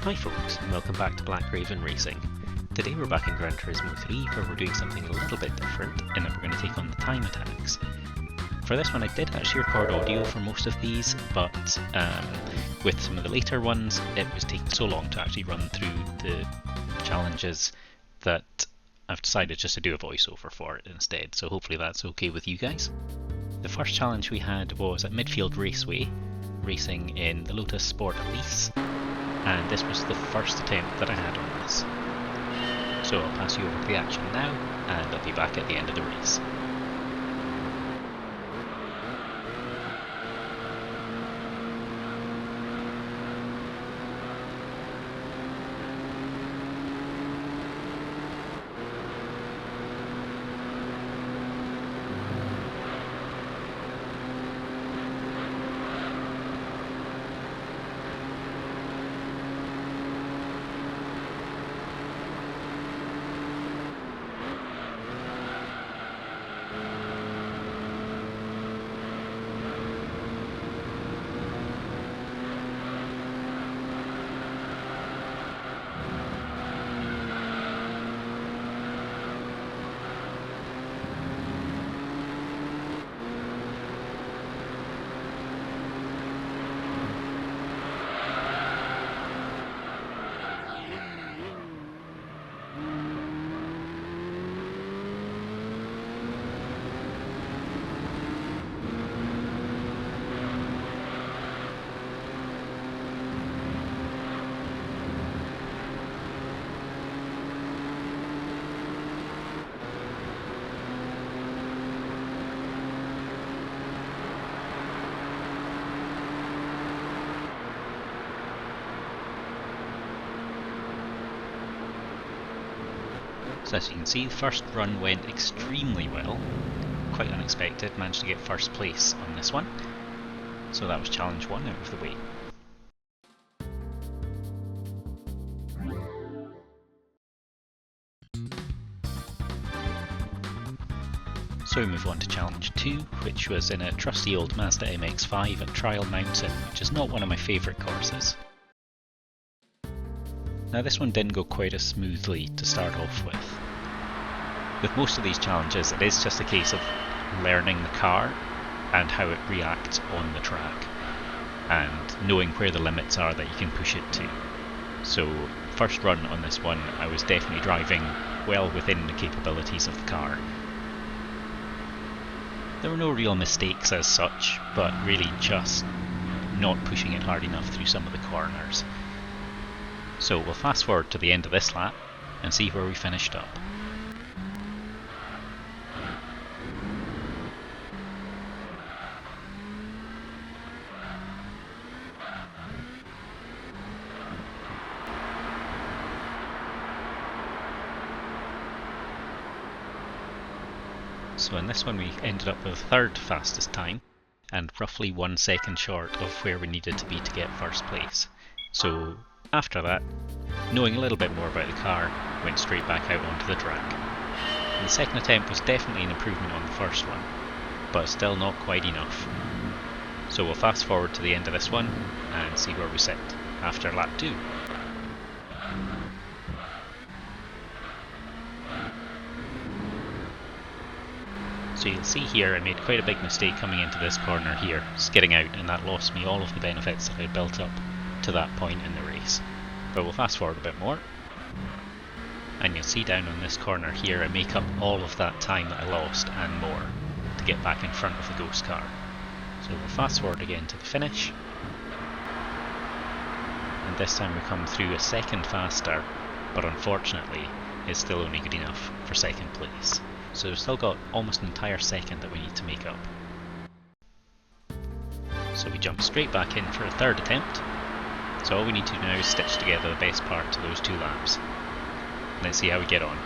Hi folks, and welcome back to Black Raven Racing. Today we're back in Gran Turismo 3 where we're doing something a little bit different in that we're going to take on the time attacks. For this one I did actually record audio for most of these, but with some of the later ones it was taking so long to actually run through the challenges that I've decided just to do a voiceover for it instead, so hopefully that's okay with you guys. The first challenge we had was at Midfield Raceway, racing in the Lotus Sport Elise, and this was the first attempt that I had on this. So I'll pass you over to the action now, and I'll be back at the end of the race. So as you can see, the first run went extremely well, quite unexpected, managed to get first place on this one. So that was challenge 1 out of the way. So we move on to challenge 2, which was in a trusty old Mazda MX-5 at Trial Mountain, which is not one of my favourite courses. Now this one didn't go quite as smoothly to start off with. With most of these challenges it is just a case of learning the car and how it reacts on the track and knowing where the limits are that you can push it to. So first run on this one I was definitely driving well within the capabilities of the car. There were no real mistakes as such, but really just not pushing it hard enough through some of the corners. So we'll fast forward to the end of this lap and see where we finished up. So in this one we ended up with third fastest time and roughly 1 second short of where we needed to be to get first place. So after that, knowing a little bit more about the car, went straight back out onto the track. And the second attempt was definitely an improvement on the first one, but still not quite enough. So we'll fast forward to the end of this one and see where we sit after lap 2. So you'll see here I made quite a big mistake coming into this corner here, skidding out, and that lost me all of the benefits that I had built up to that point in the race. But we'll fast forward a bit more, and you'll see down on this corner here I make up all of that time that I lost and more to get back in front of the ghost car. So we'll fast forward again to the finish, and this time we come through a second faster, but unfortunately it's still only good enough for second place. So we've still got almost an entire second that we need to make up. So we jump straight back in for a third attempt. So all we need to do now is stitch together the best part to those 2 laps. Let's see how we get on.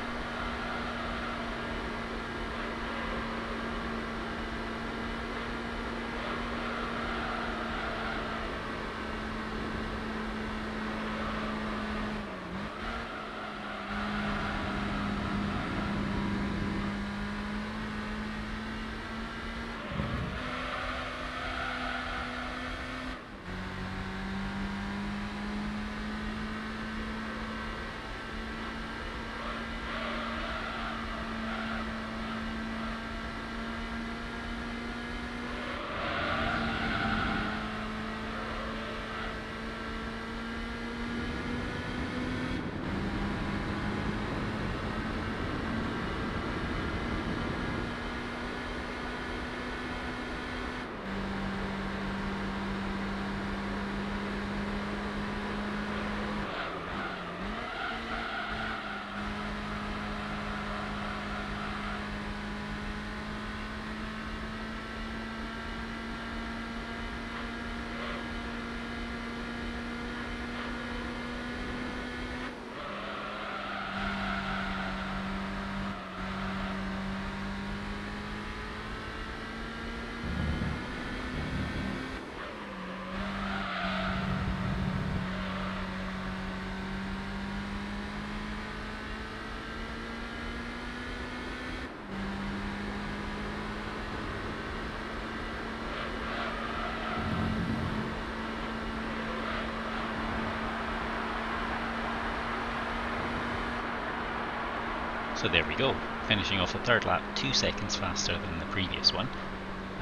So there we go, finishing off the third lap 2 seconds faster than the previous one,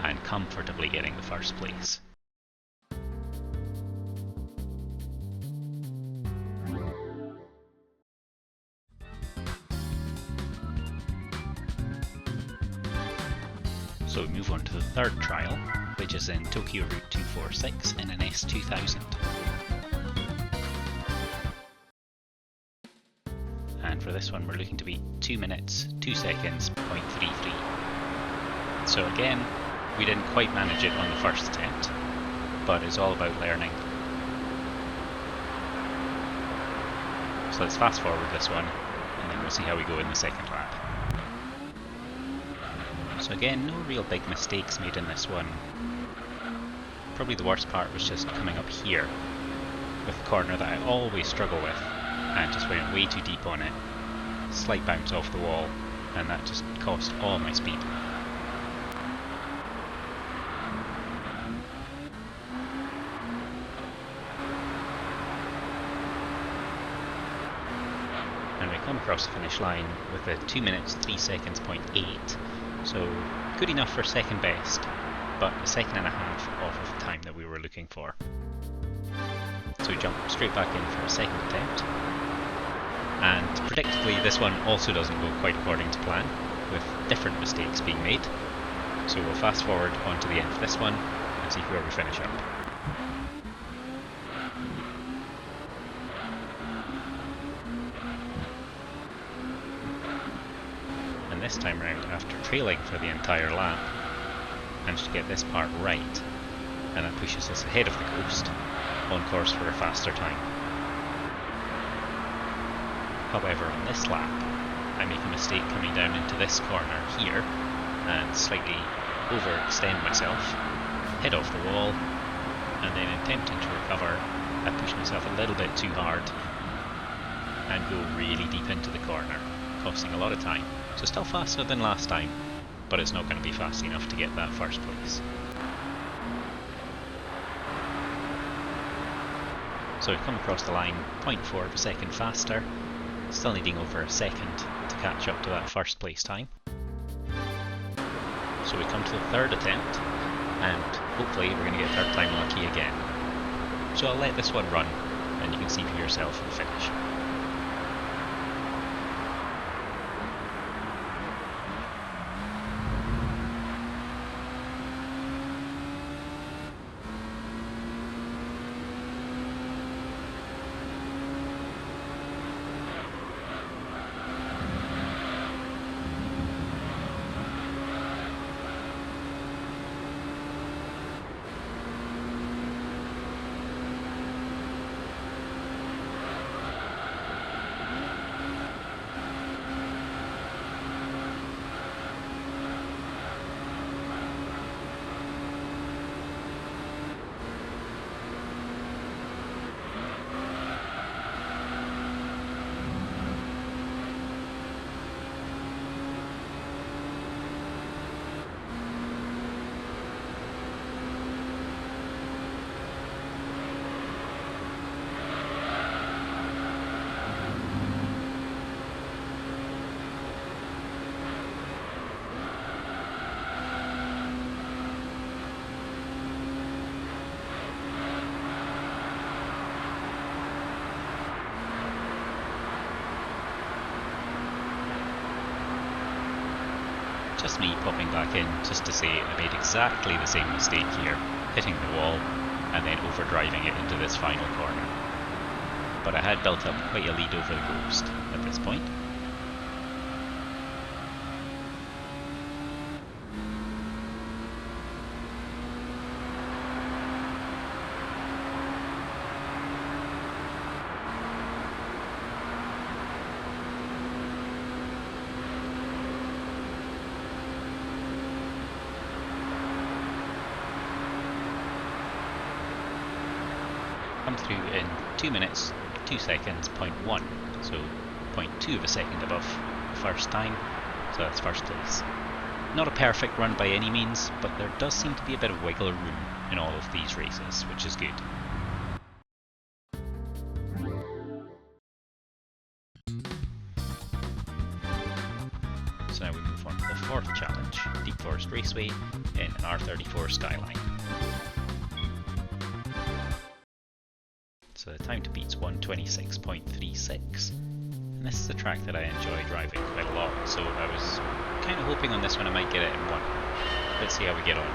and comfortably getting the first place. So we move on to the third trial, which is in Tokyo Route 246 in an S2000. And for this one we're looking to beat 2 minutes, 2 seconds, 0.33. So again, we didn't quite manage it on the first attempt, but it's all about learning. So let's fast forward this one, and then we'll see how we go in the second lap. So again, no real big mistakes made in this one. Probably the worst part was just coming up here with the corner that I always struggle with, and just went way too deep on it. Slight bounce off the wall, and that just cost all my speed. And we come across the finish line with a 2 minutes 3 seconds 0.8, so good enough for second best, but a second and a half off of the time that we were looking for. So we jump straight back in for a second attempt, and predictably this one also doesn't go quite according to plan, with different mistakes being made. So we'll fast forward on to the end of this one and see where we finish up. And this time round, after trailing for the entire lap, managed to get this part right, and that pushes us ahead of the Ghost, on course for a faster time. However, on this lap, I make a mistake coming down into this corner here, and slightly overextend myself, head off the wall, and then attempting to recover, I push myself a little bit too hard, and go really deep into the corner, costing a lot of time. So still faster than last time, but it's not going to be fast enough to get that first place. So we come across the line 0.4 of a second faster, still needing over a second to catch up to that first place time. So we come to the third attempt, and hopefully we're going to get third time lucky again. So I'll let this one run, and you can see for yourself the finish. Just me popping back in just to say I made exactly the same mistake here, hitting the wall and then overdriving it into this final corner. But I had built up quite a lead over the Ghost at this point. Come through in 2 minutes, 2 seconds, 0.1, so 0.2 of a second above the first time, so that's first place. Not a perfect run by any means, but there does seem to be a bit of wiggle room in all of these races, which is good. So now we move on to the fourth challenge, Deep Forest Raceway in an R34 Skyline. So the time to beat's 1:26.36, and this is a track that I enjoy driving quite a lot, so I was kind of hoping on this one I might get it in one. Let's see how we get on.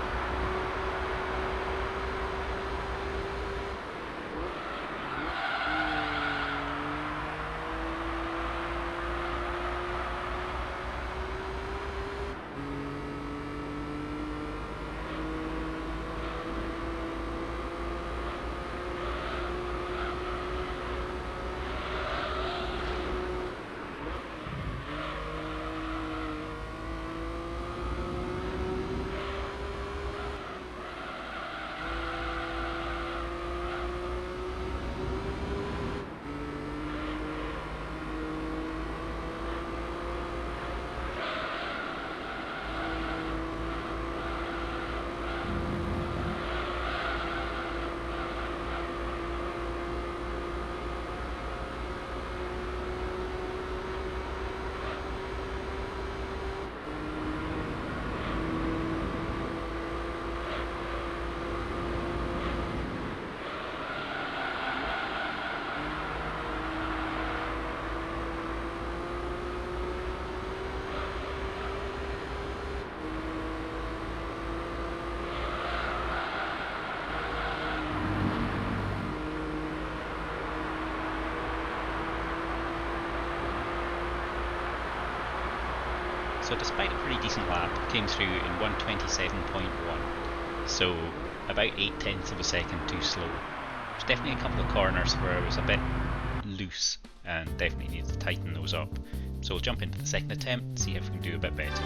So despite a pretty decent lap, came through in 1:27.1, so about 8/10 of a second too slow. There's definitely a couple of corners where I was a bit loose and definitely need to tighten those up. So we'll jump into the second attempt, see if we can do a bit better.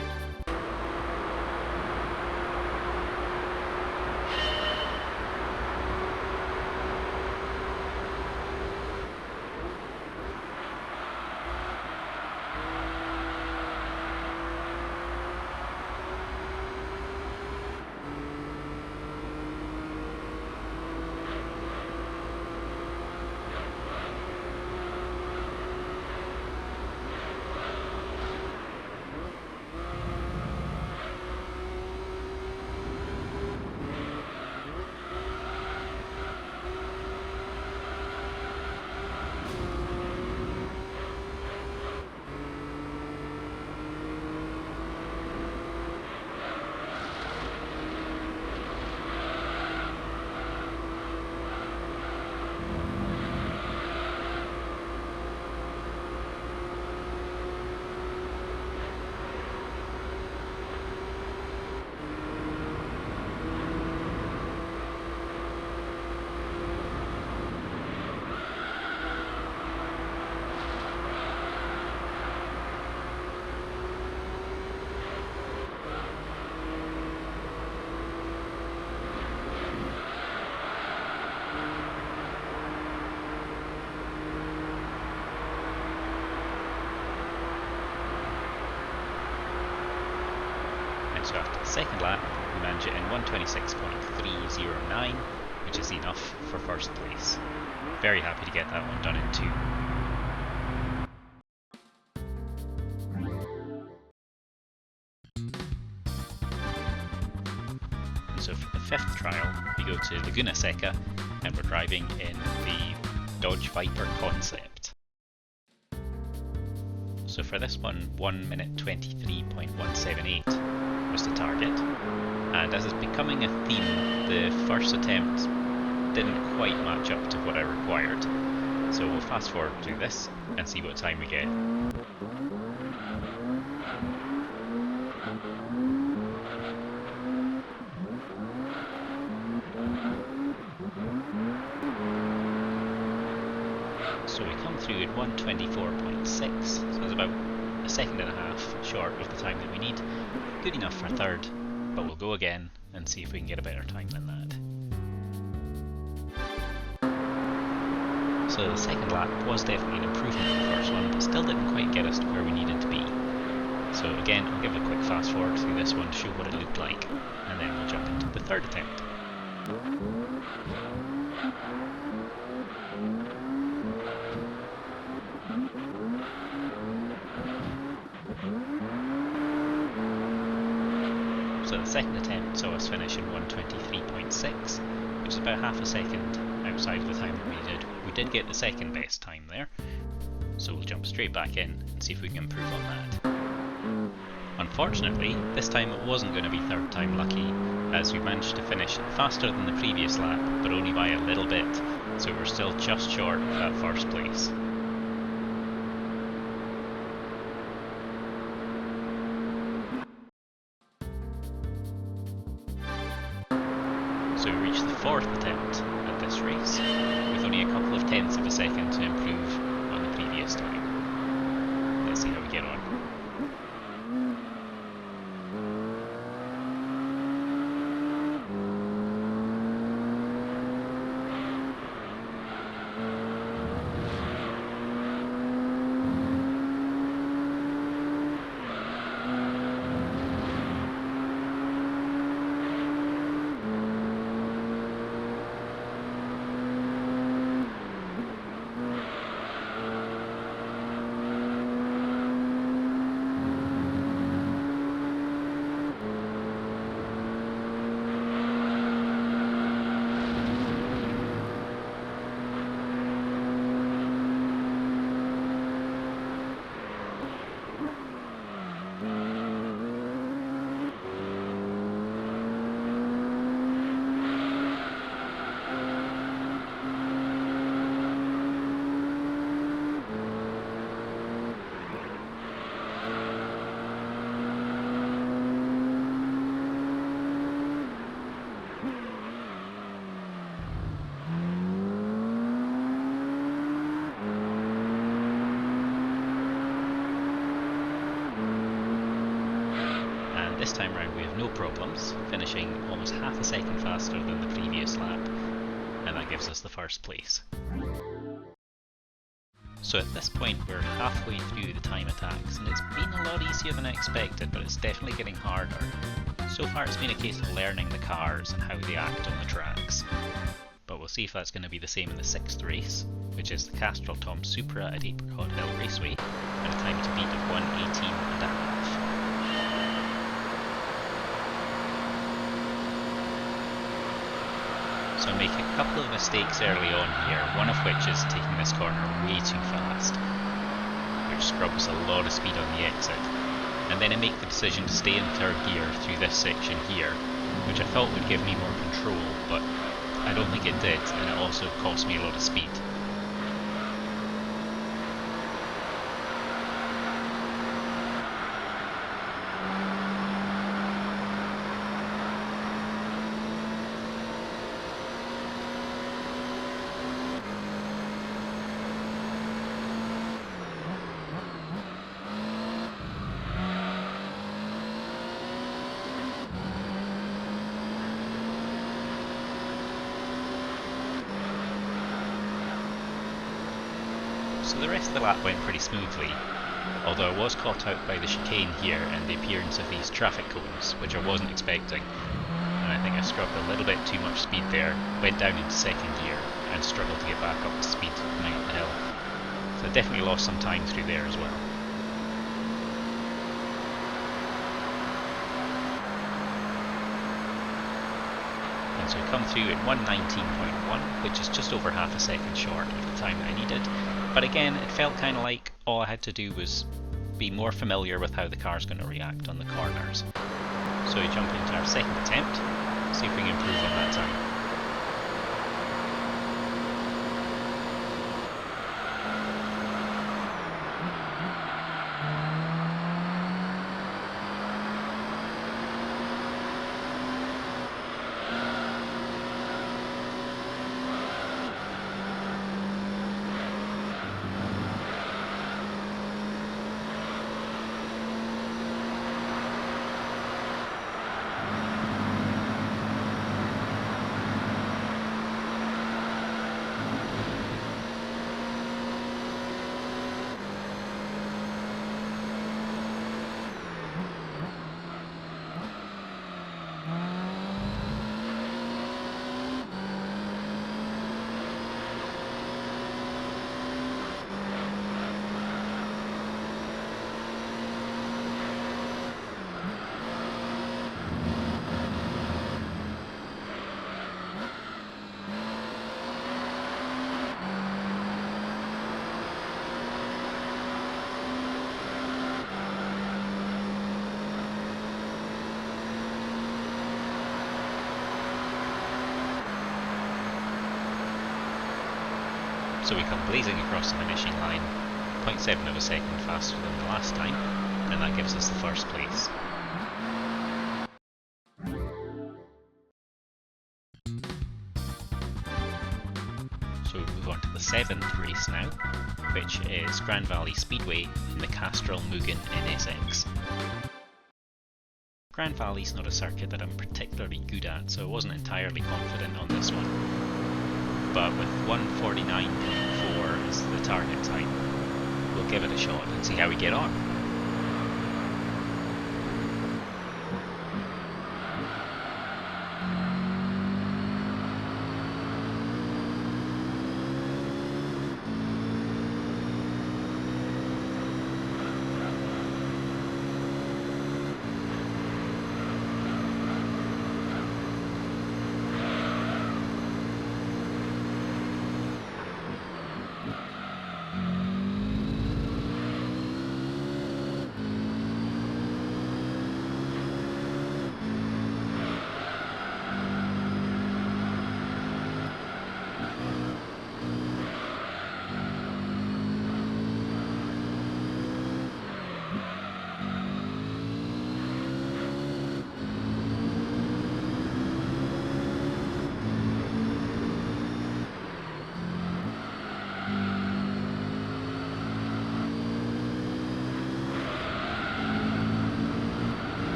So after the second lap, we manage it in 1:26.309, which is enough for first place. Very happy to get that one done in 2. And so for the fifth trial, we go to Laguna Seca, and we're driving in the Dodge Viper Concept. So for this one, 1:23.178 was the target, and as is becoming a theme, the first attempt didn't quite match up to what I required. So we'll fast forward through this and see what time we get. So we come through at 1:24.6, so it's about a second and a half short of the time that we need. Good enough for third, but we'll go again and see if we can get a better time than that. So the second lap was definitely an improvement on the first one, but still didn't quite get us to where we needed to be. So again, I'll give it a quick fast forward through this one to show what it looked like, and then we'll jump into the third attempt. second attempt saw us finish in 1:23.6, which is about half a second outside of the time that we needed. We did get the second best time there, so we'll jump straight back in and see if we can improve on that. Unfortunately, this time it wasn't going to be third time lucky, as we managed to finish faster than the previous lap, but only by a little bit, so we're still just short of that first place. So we reached the fourth attempt at this race, with only a couple of tenths of a second to improve on the previous time. Let's see how we get on. This time round we have no problems, finishing almost half a second faster than the previous lap, and that gives us the first place. So at this point we're halfway through the time attacks, and it's been a lot easier than I expected, but it's definitely getting harder. So far it's been a case of learning the cars and how they act on the tracks. But we'll see if that's going to be the same in the sixth race, which is the Castrol Tom Supra at Apricot Hill Raceway, at a time to beat of 1:18.5. So I make a couple of mistakes early on here, one of which is taking this corner way too fast, which scrubs a lot of speed on the exit. And then I make the decision to stay in third gear through this section here, which I thought would give me more control, but I don't think it did, and it also cost me a lot of speed. So the rest of the lap went pretty smoothly, although I was caught out by the chicane here and the appearance of these traffic cones, which I wasn't expecting, and I think I scrubbed a little bit too much speed there, went down into second gear and struggled to get back up to speed coming up the hill. So I definitely lost some time through there as well. And so I come through in 1:19.1, which is just over half a second short of the time that I needed. But again, it felt kind of like all I had to do was be more familiar with how the car's going to react on the corners. So we jump into our second attempt, see if we can improve on that time. So we come blazing across the finishing line, 0.7 of a second faster than the last time, and that gives us the first place. So we move on to the 7th race now, which is Grand Valley Speedway in the Castrol Mugen NSX. Grand Valley's not a circuit that I'm particularly good at, so I wasn't entirely confident on this one. But with 1:49.4 as the target time, we'll give it a shot and see how we get on.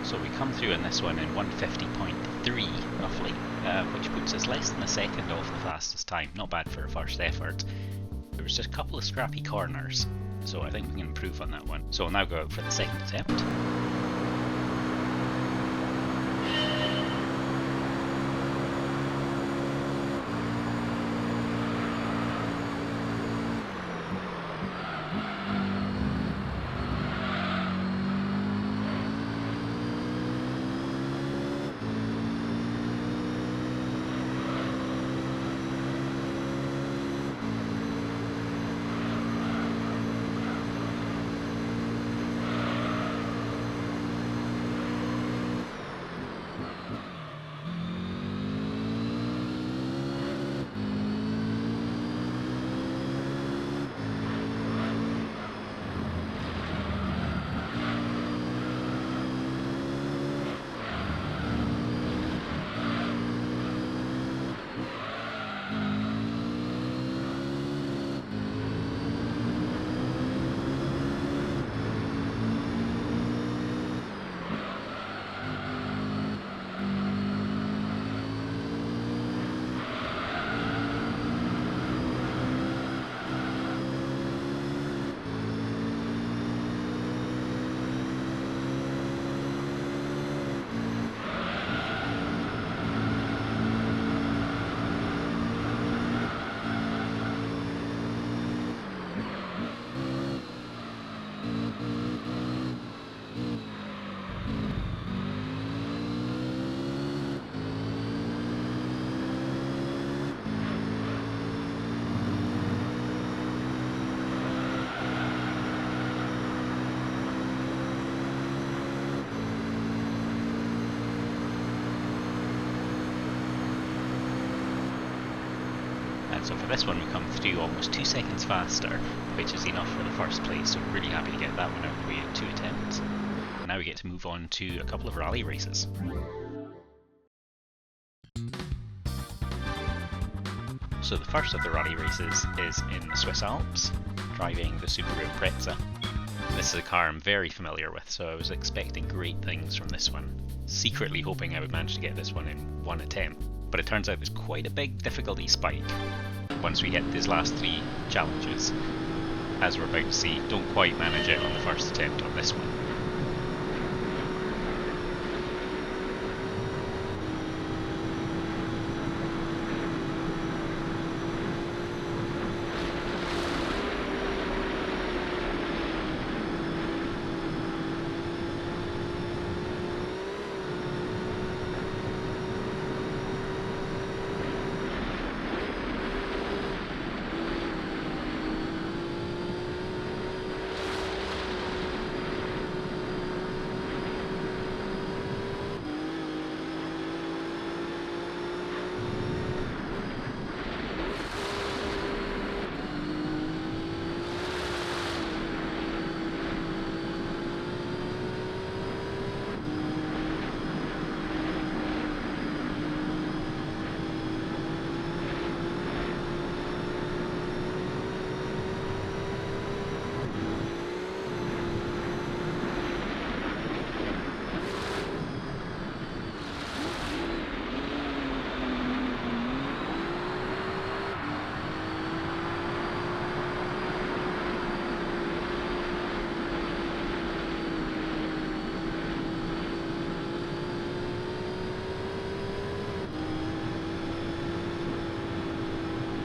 So we come through in this one in 1:50.3 roughly, which puts us less than a second off the fastest time. Not bad for a first effort. There was just a couple of scrappy corners, so I think we can improve on that one. So I'll now go out for the second attempt. So for this one we come through almost 2 seconds faster, which is enough for the first place, so really happy to get that one out of the way in 2 attempts. And now we get to move on to a couple of rally races. So the first of the rally races is in the Swiss Alps, driving the Subaru Impreza. This is a car I'm very familiar with, so I was expecting great things from this one, secretly hoping I would manage to get this one in one attempt. But it turns out there's quite a big difficulty spike. once we hit these last 3 challenges, as we're about to see, don't quite manage it on the first attempt on this one.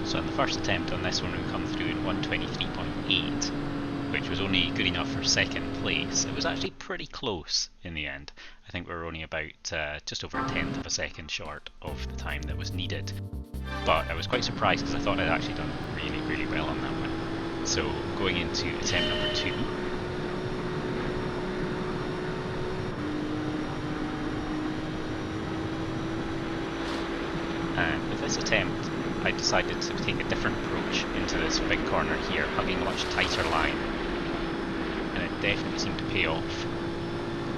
So in the first attempt on this one, we come through in 1:23.8, which was only good enough for second place. It was actually pretty close in the end. I think we were only about just over a tenth of a second short of the time that was needed. But I was quite surprised because I thought I'd actually done really, really well on that one. So going into attempt number 2. And with this attempt, I decided to take a different approach into this big corner here, hugging a much tighter line, and it definitely seemed to pay off,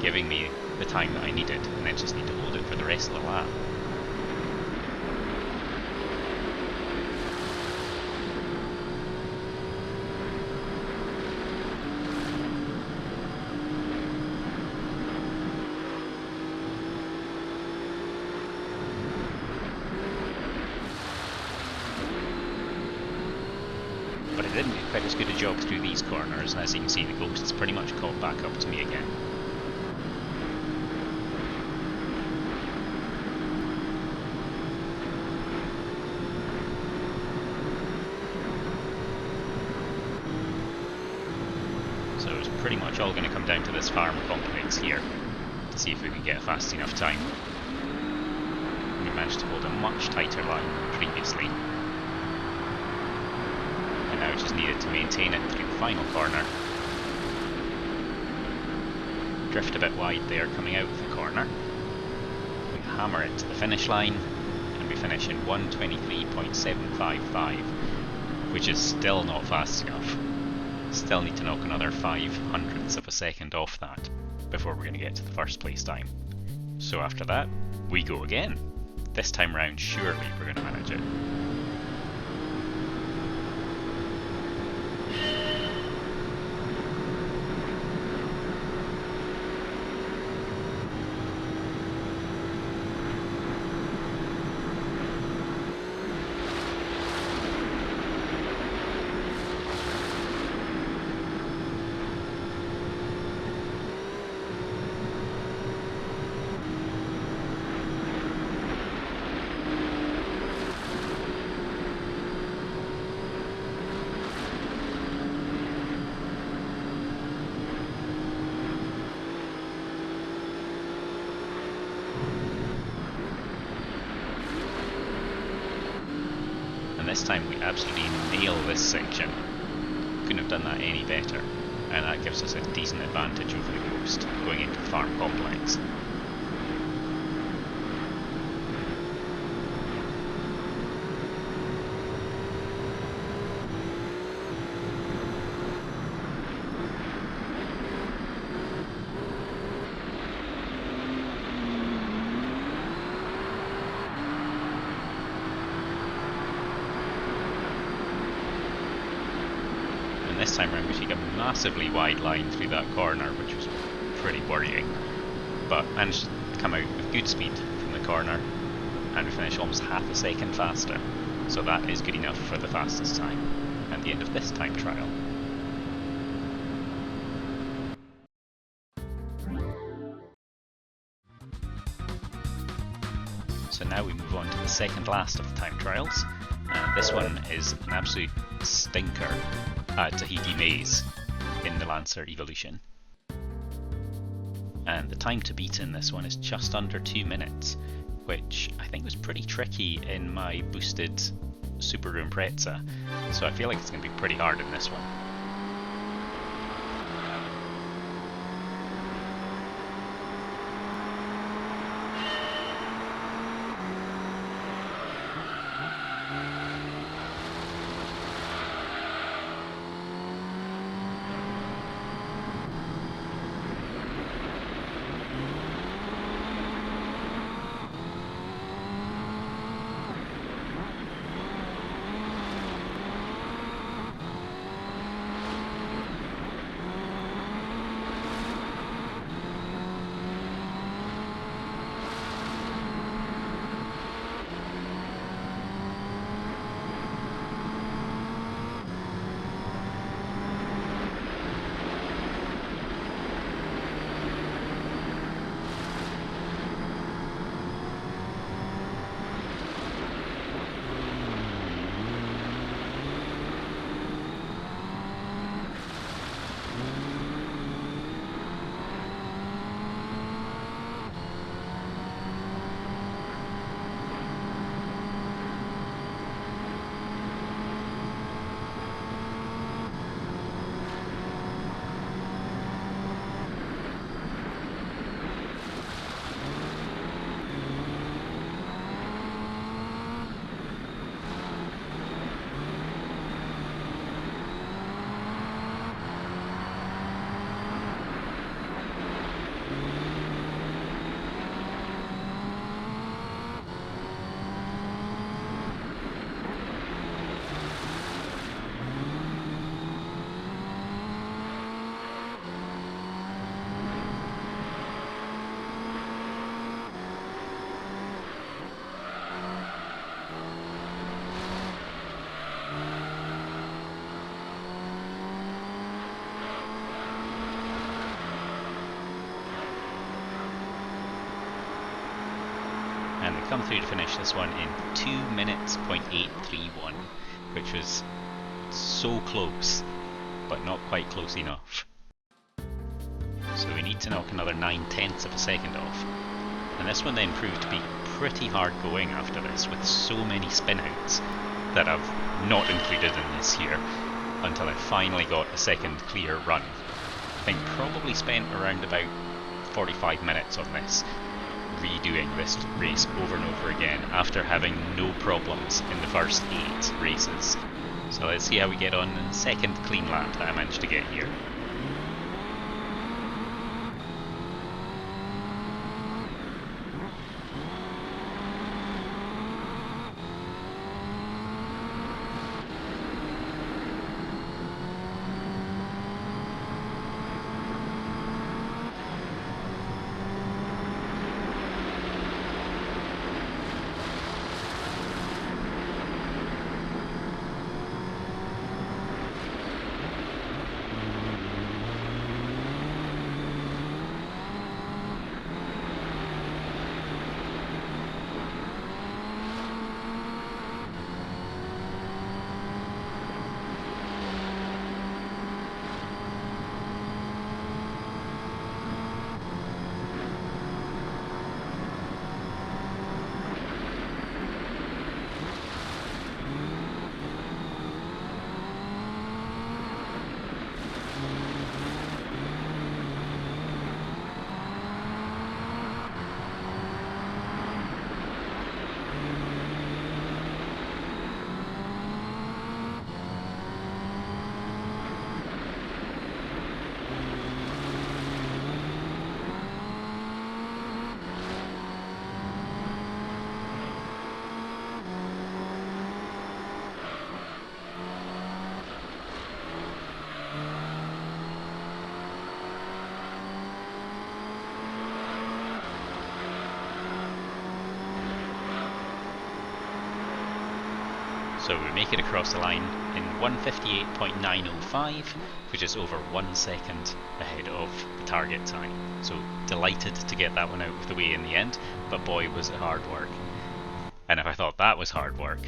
giving me the time that I needed, and then just need to hold it for the rest of the lap. But I didn't get quite as good a job through these corners, and as you can see, the ghost has pretty much caught back up to me again. So it's pretty much all going to come down to this farm complex here, to see if we can get a fast enough time. We managed to hold a much tighter line than previously. Now we just needed to maintain it through the final corner. Drift a bit wide there coming out of the corner. We hammer it to the finish line and we finish in 1:23.755, which is still not fast enough. Still need to knock another 0.05 of a second off that before we're going to get to the first place time. So after that, we go again. This time round, surely we're going to manage it. And this time we absolutely nail this section. Couldn't have done that any better, and that gives us a decent advantage over the ghost going into the farm complex. This time around we take a massively wide line through that corner, which was pretty worrying, but managed to come out with good speed from the corner and we finish almost half a second faster. So that is good enough for the fastest time at the end of this time trial. So now we move on to the second last of the time trials. This one is an absolute stinker at Tahiti Maze in the Lancer Evolution. And the time to beat in this one is just under 2 minutes, which I think was pretty tricky in my boosted Subaru Impreza, so I feel like it's going to be pretty hard in this one. And we come through to finish this one in 2 minutes .831, which was so close, but not quite close enough. So we need to knock another 9/10 of a second off. And this one then proved to be pretty hard going after this, with so many spin-outs that I've not included in this here, until I finally got a second clear run. I think probably spent around about 45 minutes on this, redoing this race over and over again after having no problems in the first 8 races. So let's see how we get on in the second clean lap that I managed to get here. So we make it across the line in 1:58.905, which is over 1 second ahead of the target time. So delighted to get that one out of the way in the end, but boy was it hard work. And if I thought that was hard work,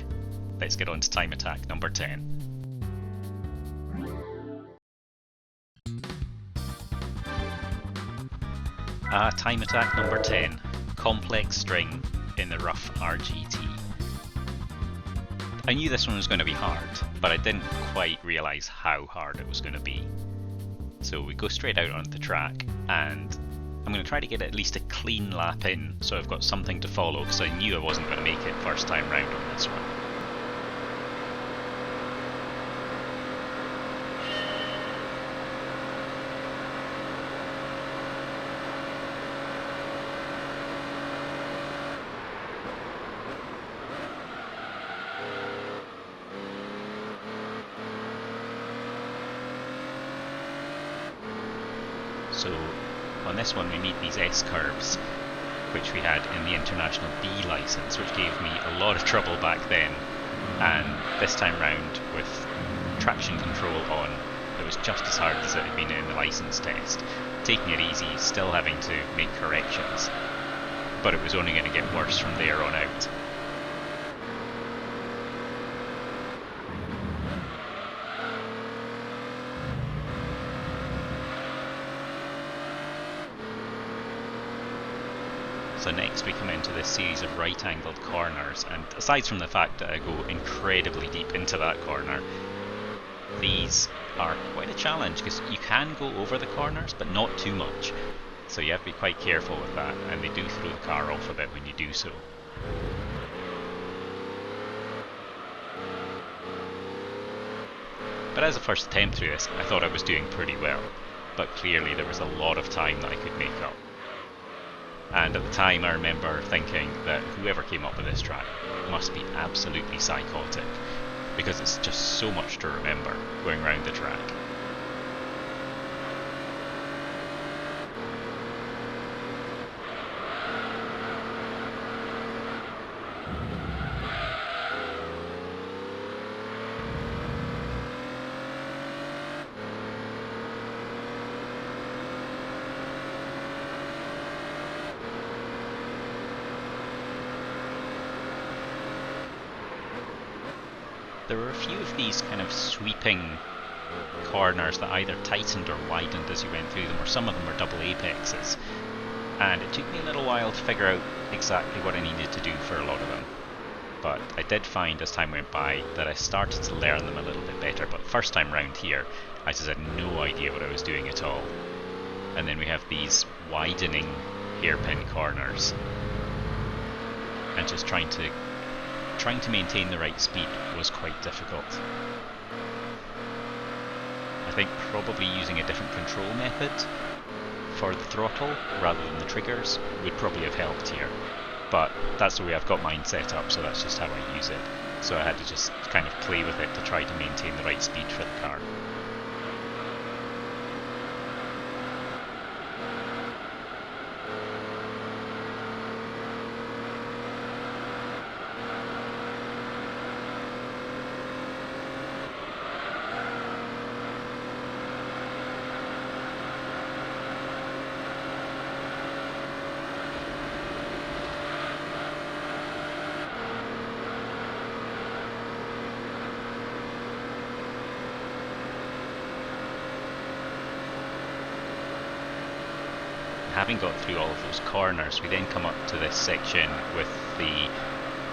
let's get on to time attack number 10. Time attack number 10, complex string in the rough RGT. I knew this one was going to be hard, but I didn't quite realise how hard it was going to be. So we go straight out onto the track, and I'm going to try to get at least a clean lap in, so I've got something to follow, because I knew I wasn't going to make it first time round on this one. So on this one we meet these S-curves, which we had in the International B licence, which gave me a lot of trouble back then, and this time round with traction control on, it was just as hard as it had been in the licence test. Taking it easy, still having to make corrections, but it was only going to get worse from there on out. So next we come into this series of right-angled corners, and aside from the fact that I go incredibly deep into that corner, these are quite a challenge because you can go over the corners but not too much, so you have to be quite careful with that, and they do throw the car off a bit when you do so. But as a first attempt through this, I thought I was doing pretty well, but clearly there was a lot of time that I could make up. And at the time I remember thinking that whoever came up with this track must be absolutely psychotic, because it's just so much to remember going around the track. There were a few of these kind of sweeping corners that either tightened or widened as you went through them, or some of them were double apexes, and it took me a little while to figure out exactly what I needed to do for a lot of them. But I did find as time went by that I started to learn them a little bit better, but first time round here I just had no idea what I was doing at all. And then we have these widening hairpin corners, and just trying to maintain the right speed was quite difficult. I think probably using a different control method for the throttle rather than the triggers would probably have helped here, but that's the way I've got mine set up, so that's just how I use it. So I had to just kind of play with it to try to maintain the right speed for the car. Having got through all of those corners, we then come up to this section with the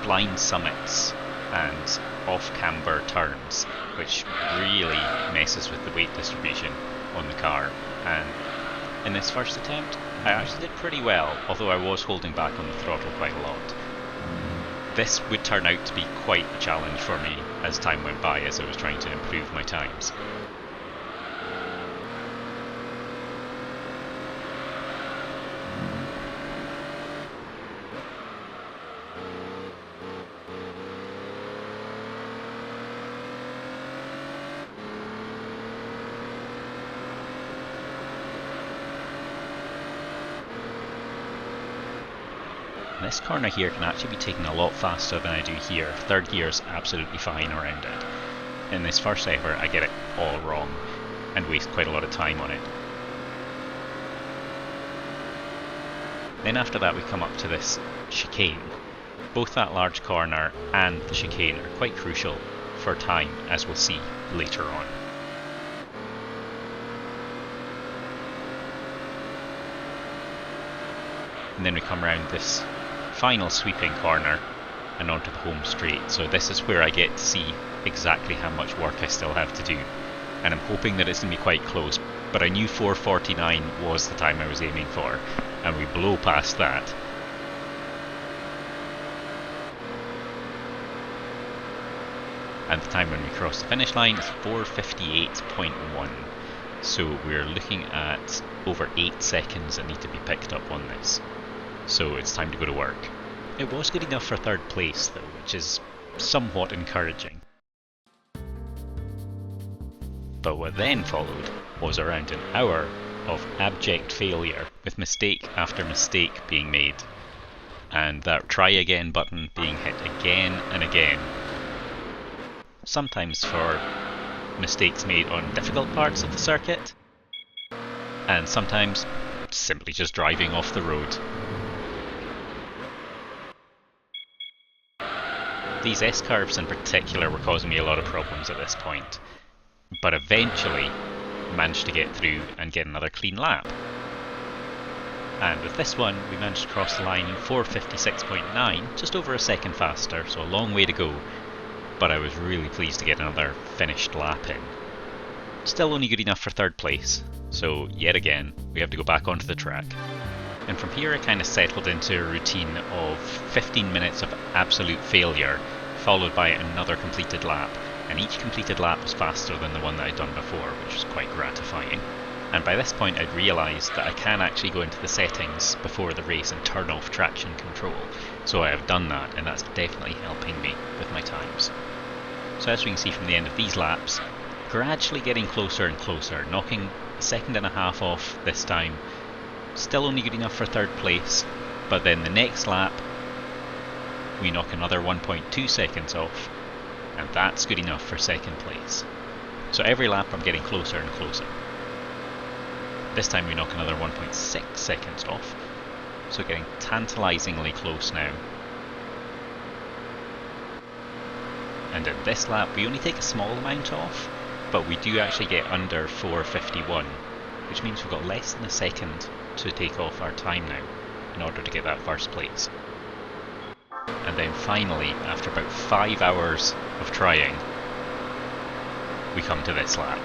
blind summits and off-camber turns, which really messes with the weight distribution on the car. And in this first attempt, I actually did pretty well, although I was holding back on the throttle quite a lot. This would turn out to be quite a challenge for me as time went by, as I was trying to improve my times. This corner here can actually be taken a lot faster than I do here. Third gear's absolutely fine around it. In this first effort I get it all wrong and waste quite a lot of time on it. Then after that we come up to this chicane. Both that large corner and the chicane are quite crucial for time, as we'll see later on. And then we come around this final sweeping corner and onto the home straight. So this is where I get to see exactly how much work I still have to do. And I'm hoping that it's going to be quite close, but I knew 4:49 was the time I was aiming for, and we blow past that. And the time when we cross the finish line is 4:58.1. So we're looking at over 8 seconds that need to be picked up on this. So it's time to go to work. It was good enough for third place though, which is somewhat encouraging. But what then followed was around an hour of abject failure, with mistake after mistake being made, and that try again button being hit again and again. Sometimes for mistakes made on difficult parts of the circuit, and sometimes simply just driving off the road. These S-curves in particular were causing me a lot of problems at this point, but eventually managed to get through and get another clean lap. And with this one we managed to cross the line in 4:56.9, just over a second faster, so a long way to go, but I was really pleased to get another finished lap in. Still only good enough for third place, so yet again we have to go back onto the track. And from here I kind of settled into a routine of 15 minutes of absolute failure, followed by another completed lap, and each completed lap was faster than the one that I'd done before, which was quite gratifying. And by this point I'd realised that I can actually go into the settings before the race and turn off traction control, so I have done that, and that's definitely helping me with my times. So as we can see from the end of these laps, gradually getting closer and closer, knocking a second and a half off this time. Still only good enough for third place, but then the next lap we knock another 1.2 seconds off, and that's good enough for second place. So every lap I'm getting closer and closer. This time we knock another 1.6 seconds off, so getting tantalisingly close now. And in this lap we only take a small amount off, but we do actually get under 4:51, which means we've got less than a second to take off our time now in order to get that first place. And then finally, after about 5 hours of trying, we come to this lap.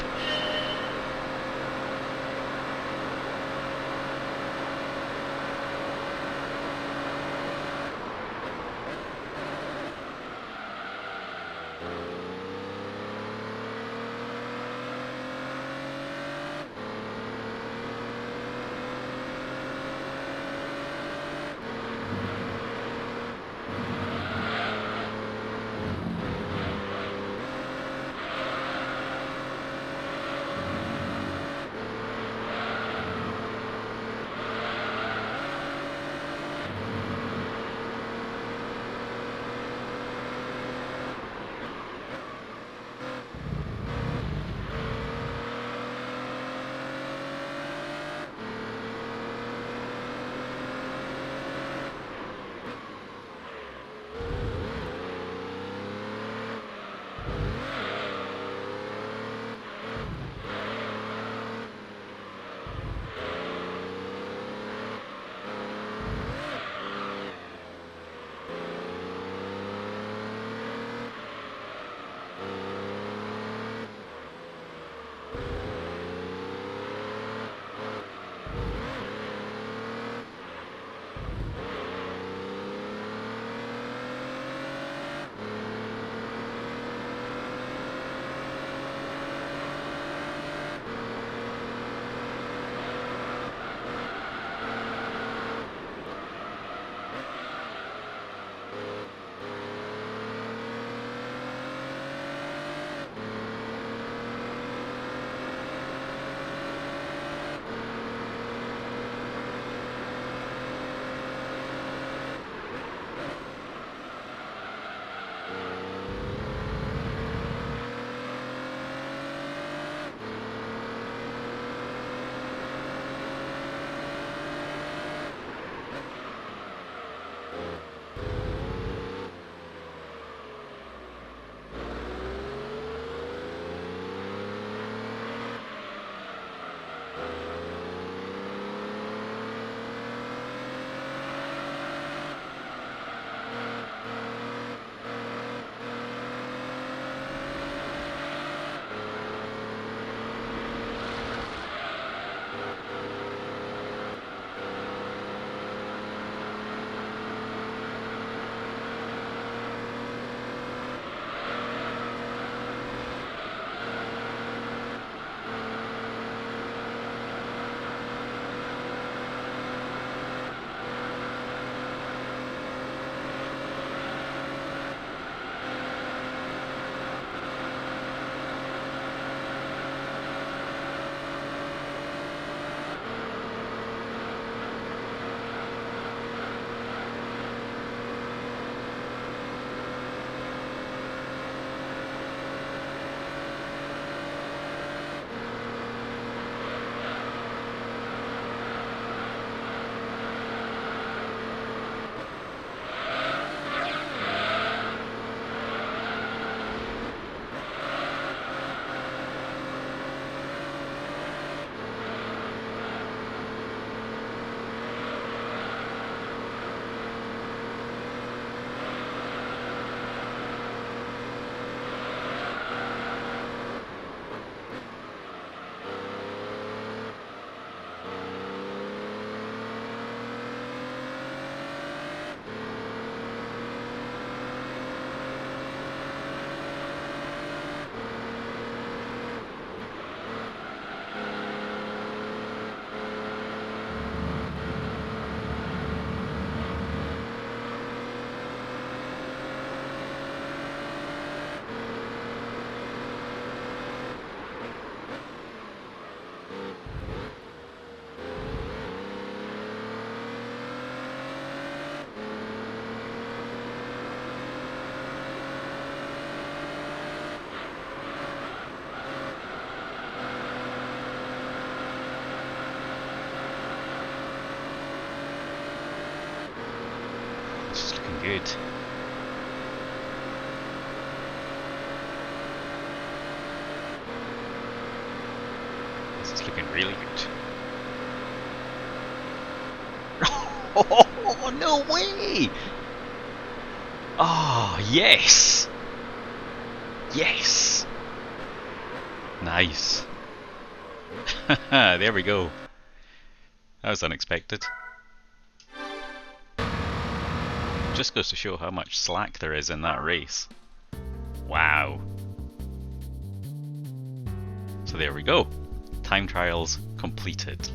It's looking good. This is looking really good. Oh, no way! Oh, yes! Yes! Nice. There we go. That was unexpected. Just goes to show how much slack there is in that race. Wow. So there we go. Time trials completed.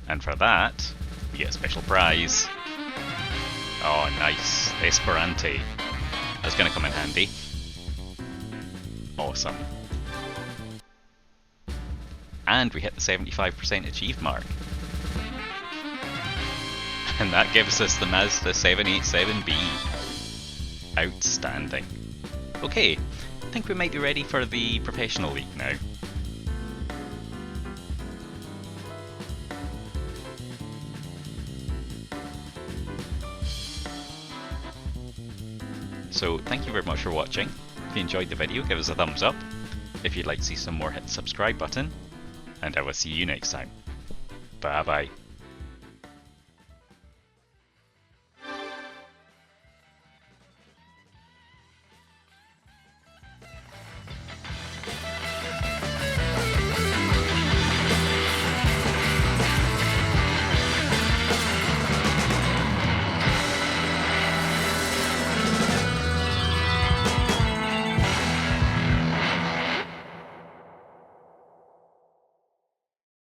And for that, we get a special prize. Oh, nice. Esperante. That's going to come in handy. Awesome. And we hit the 75% achieved mark. And that gives us the Mazda 787B. Outstanding. Okay, I think we might be ready for the professional league now. So thank you very much for watching. If you enjoyed the video, give us a thumbs up. If you'd like to see some more, hit the subscribe button. And I will see you next time. Bye bye.